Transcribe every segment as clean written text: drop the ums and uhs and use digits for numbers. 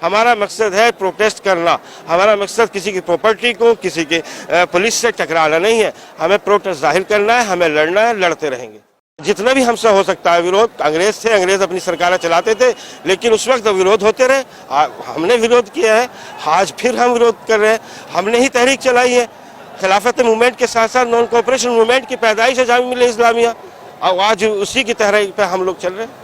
हमारा मकसद है प्रोटेस्ट करना। हमारा मकसद किसी की प्रॉपर्टी को, किसी के पुलिस से टकराना नहीं है। हमें प्रोटेस्ट जाहिर करना है, हमें लड़ना है, लड़ते रहेंगे। जितना भी हमसे हो सकता है विरोध, अंग्रेज थे, अंग्रेज अपनी सरकारें चलाते थे, लेकिन उस वक्त विरोध होते रहे। हमने विरोध किया है, आज फिर हम विरोध कर रहे हैं। हमने ही तहरीक चलाई है। खिलाफत मूवमेंट के साथ साथ नॉन कोऑपरेशन मूवमेंट की पैदाइश है जामिया मिल्लिया इस्लामिया, और आज उसी की तहरीक पे हम लोग चल रहे हैं।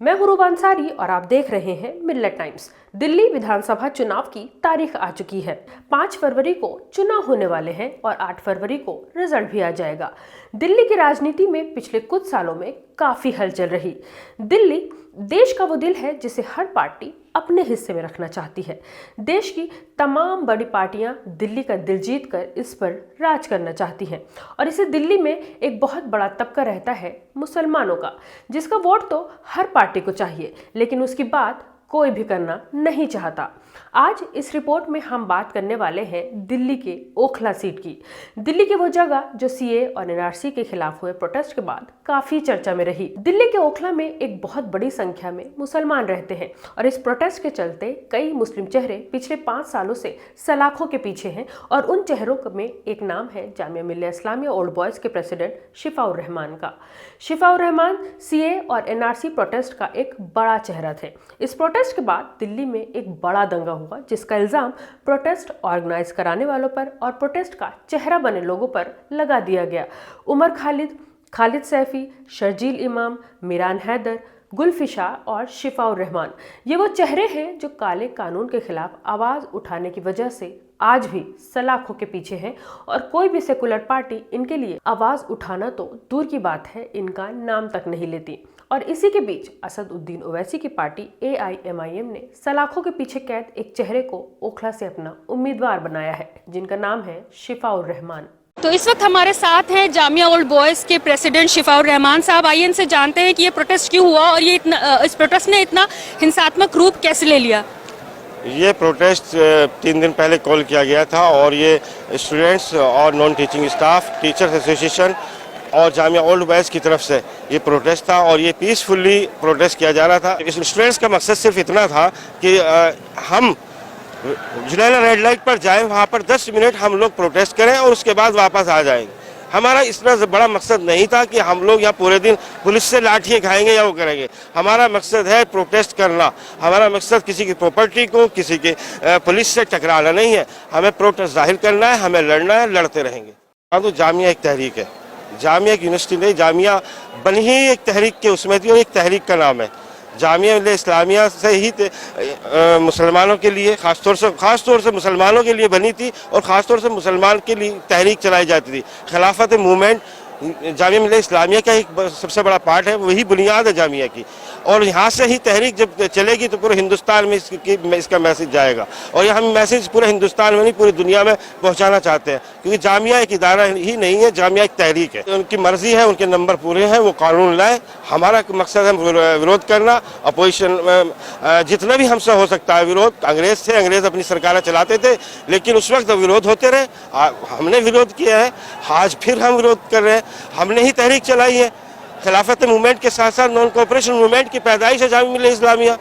मैं हूं रूबा अंसारी और आप देख रहे हैं मिल्लत टाइम्स। दिल्ली विधानसभा चुनाव की तारीख आ चुकी है। 5 फरवरी को चुनाव होने वाले हैं और 8 फरवरी को रिजल्ट भी आ जाएगा। दिल्ली की राजनीति में पिछले कुछ सालों में काफी हलचल रही। दिल्ली देश का वो दिल है जिसे हर पार्टी अपने हिस्से में रखना चाहती है। देश की तमाम बड़ी पार्टियां दिल्ली का दिल जीत कर इस पर राज करना चाहती हैं और इसे दिल्ली में एक बहुत बड़ा तबका रहता है मुसलमानों का, जिसका वोट तो हर पार्टी को चाहिए, लेकिन उसकी बात कोई भी करना नहीं चाहता। आज इस रिपोर्ट में हम बात करने वाले हैं दिल्ली के ओखला सीट की। दिल्ली की वो जगह जो सीए और एनआरसी के खिलाफ हुए प्रोटेस्ट के बाद काफी चर्चा में रही। दिल्ली के ओखला में एक बहुत बड़ी संख्या में मुसलमान रहते हैं और इस प्रोटेस्ट के चलते कई मुस्लिम चेहरे पिछले 5 सालों से सलाखों के पीछे हैं और उन चेहरों में एक नाम है जामिया मिल्लिया इस्लामिया ओल्ड बॉयज के प्रेसिडेंट शिफाउर रहमान का। शिफाउर रहमान सीए और एनआरसी प्रोटेस्ट का एक बड़ा चेहरा थे। इस प्रोटेस्ट के बाद दिल्ली में एक बड़ा दंगा हुआ, जिसका इल्जाम प्रोटेस्ट ऑर्गेनाइज कराने वालों पर और प्रोटेस्ट का चेहरा बने लोगों पर लगा दिया गया। उमर खालिद, खालिद सैफी, शर्जील इमाम, मीरान हैदर, गुलफिशा और शिफाउर रहमान, ये वो चेहरे हैं जो काले कानून के खिलाफ आवाज उठाने की वजह से आज भी सलाखों के पीछे हैं और कोई भी सेकुलर पार्टी इनके लिए आवाज उठाना तो दूर की बात है, इनका नाम तक नहीं लेती। और इसी के बीच असदुद्दीन ओवैसी की पार्टी AIMIM ने सलाखों के पीछे कैद एक चेहरे को ओखला से अपना उम्मीदवार बनाया है, जिनका नाम है शिफाउर रहमान। तो इस वक्त हमारे साथ हैं जामिया ओल्ड बॉयज के प्रेसिडेंट शिफाउर रहमान साहब। आइए इनसे जानते हैं कि ये प्रोटेस्ट क्यों हुआ और ये इस प्रोटेस्ट ने इतना हिंसात्मक रूप कैसे ले लिया। ये प्रोटेस्ट 3 दिन पहले कॉल किया गया था और ये स्टूडेंट्स और non teaching staff, teachers association और जामिया ओल्ड बॉयज की तरफ से ये प्रोटेस्ट था और ये पीसफुली प्रोटेस्ट किया जा रहा था। इस स्टूडेंट्स का मकसद सिर्फ इतना था कि हम जुलैला रेड लाइट पर जाएं, वहाँ पर 10 मिनट हम लोग प्रोटेस्ट करें और उसके बाद वापस आ जाएंगे। हमारा इतना बड़ा मकसद नहीं था कि हम लोग यहाँ पूरे दिन पुलिस से लाठियाँ खाएंगे या वो करेंगे। हमारा मकसद है प्रोटेस्ट करना। हमारा मकसद किसी की प्रॉपर्टी को, किसी के पुलिस से टकराना नहीं है। हमें प्रोटेस्ट जाहिर करना है, हमें लड़ना है, लड़ते रहेंगे। हाँ, तो जामिया एक तहरीक है, जामिया एक यूनिवर्सिटी नहीं, जामिया बनी ही एक तहरीक के उसमें थी और एक तहरीक का नाम है। जामिया मिल्लिया इस्लामिया से ही मुसलमानों के लिए खास तौर से मुसलमानों के लिए बनी थी और ख़ास तौर से मुसलमान के लिए तहरीक चलाई जाती थी। खिलाफत मूवमेंट जामिया मिल्लिया इस्लामिया का एक सबसे बड़ा पार्ट है, वही बुनियाद है जामिया की। और यहाँ से ही तहरीक जब चलेगी तो पूरे हिंदुस्तान में इसका मैसेज जाएगा और ये हम मैसेज पूरे हिंदुस्तान में नहीं पूरी दुनिया में पहुँचाना चाहते हैं, क्योंकि जामिया एक इदारा ही नहीं है, जामिया एक तहरीक है। उनकी मर्जी है, उनके नंबर पूरे हैं, वो कानून लाए। हमारा मकसद है विरोध करना, अपोजिशन जितना भी हमसे हो सकता है विरोध। अंग्रेज थे, अंग्रेज अपनी सरकारें चलाते थे, लेकिन उस वक्त विरोध होते रहे। हमने विरोध किया है, आज फिर हम विरोध कर रहे हैं। हमने ही तहरीक चलाई है। खिलाफत मूवमेंट के साथ साथ नॉन कोऑपरेशन मूवमेंट की पैदाइश है जामिया मिल्लिया इस्लामिया,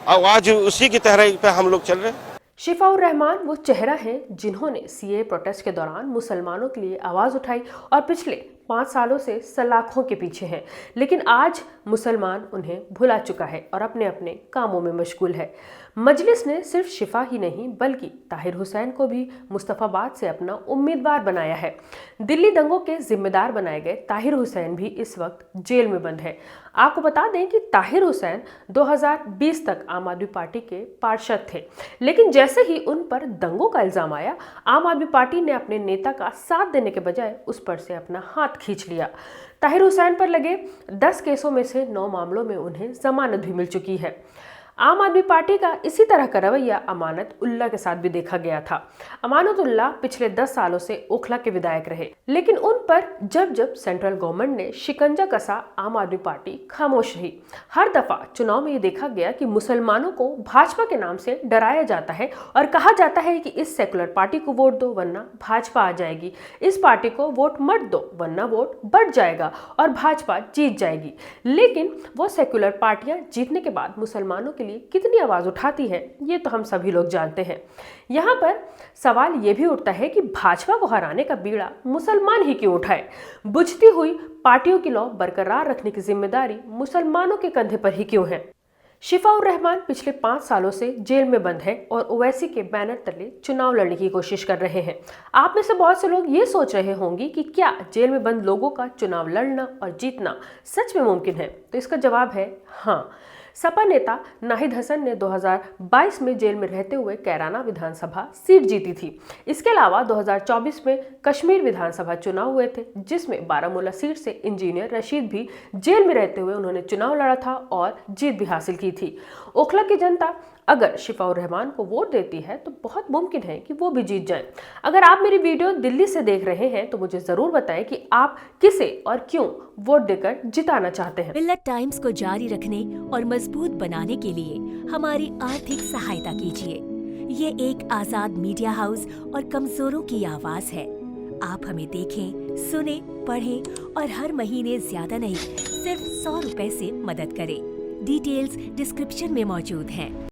और आज उसी की तहरीक पे हम लोग चल रहे हैं। शिफाउर रहमान वो चेहरा है जिन्होंने सीए प्रोटेस्ट के दौरान मुसलमानों के लिए आवाज उठाई और पिछले 5 सालों से सलाखों के पीछे हैं, लेकिन आज मुसलमान उन्हें भुला चुका है और अपने अपने कामों में मशगूल है। मजलिस ने सिर्फ शिफा ही नहीं बल्कि ताहिर हुसैन को भी मुस्तफाबाद से अपना उम्मीदवार बनाया है। दिल्ली दंगों के जिम्मेदार बनाए गए ताहिर हुसैन भी इस वक्त जेल में बंद है। आपको बता दें कि ताहिर हुसैन 2020 तक आम आदमी पार्टी के पार्षद थे, लेकिन जैसे ही उन पर दंगों का इल्जाम आया, आम आदमी पार्टी ने अपने नेता का साथ देने के बजाय उस पर से अपना हाथ खींच लिया। ताहिर हुसैन पर लगे 10 केसों में से 9 मामलों में उन्हें जमानत भी मिल चुकी है। आम आदमी पार्टी का इसी तरह का रवैया अमानत उल्लाह के साथ भी देखा गया था। अमानत उल्लाह पिछले 10 सालों से ओखला के विधायक रहे, लेकिन उन पर जब जब सेंट्रल गवर्नमेंट ने शिकंजा कसा, आम आदमी पार्टी खामोश रही। हर दफा चुनाव में ये देखा गया कि मुसलमानों को भाजपा के नाम से डराया जाता है और कहा जाता है कि इस सेकुलर पार्टी को वोट दो वरना भाजपा आ जाएगी, इस पार्टी को वोट मत दो वरना वोट बढ़ जाएगा और भाजपा जीत जाएगी। लेकिन वो सेकुलर पार्टियां जीतने के बाद मुसलमानों के लिए कितनी आवाज उठाती है, ये तो हम सभी लोग जानते हैं। यहाँ पर सवाल ये भी उठता है कि भाजपा को हराने का बीड़ा मुसलमान ही क्यों उठाए। बुझती हुई पार्टियों की लौ बरकरार रखने की जिम्मेदारी मुसलमानों के कंधे पर ही क्यों है। शिफाउर रहमान पिछले 5 सालों से जेल में बंद है और ओवैसी के बैनर तले चुनाव लड़ने की कोशिश कर रहे हैं। आप में से बहुत से लोग ये सोच रहे होंगे कि क्या जेल में बंद लोगों का चुनाव लड़ना और जीतना सच में मुमकिन है, तो इसका जवाब है हाँ। सपा नेता नाहिद हसन ने 2022 में जेल में रहते हुए कैराना विधानसभा सीट जीती थी। इसके अलावा 2024 में कश्मीर विधानसभा चुनाव हुए थे, जिसमें बारामूला सीट से इंजीनियर रशीद भी जेल में रहते हुए उन्होंने चुनाव लड़ा था और जीत भी हासिल की थी। ओखला की जनता अगर शिफाउर रहमान को वोट देती है तो बहुत मुमकिन है कि वो भी जीत जाएं। अगर आप मेरी वीडियो दिल्ली से देख रहे हैं तो मुझे जरूर बताएं कि आप किसे और क्यों वोट देकर जिताना चाहते हैं। मिल्लत टाइम्स को जारी रखने और मजबूत बनाने के लिए हमारी आर्थिक सहायता कीजिए। ये एक आजाद मीडिया हाउस और कमजोरों की आवाज है। आप हमें देखें, सुने, पढ़ें और हर महीने ज्यादा नहीं, सिर्फ 100 रुपए से मदद करें। डिटेल्स डिस्क्रिप्शन में मौजूद हैं।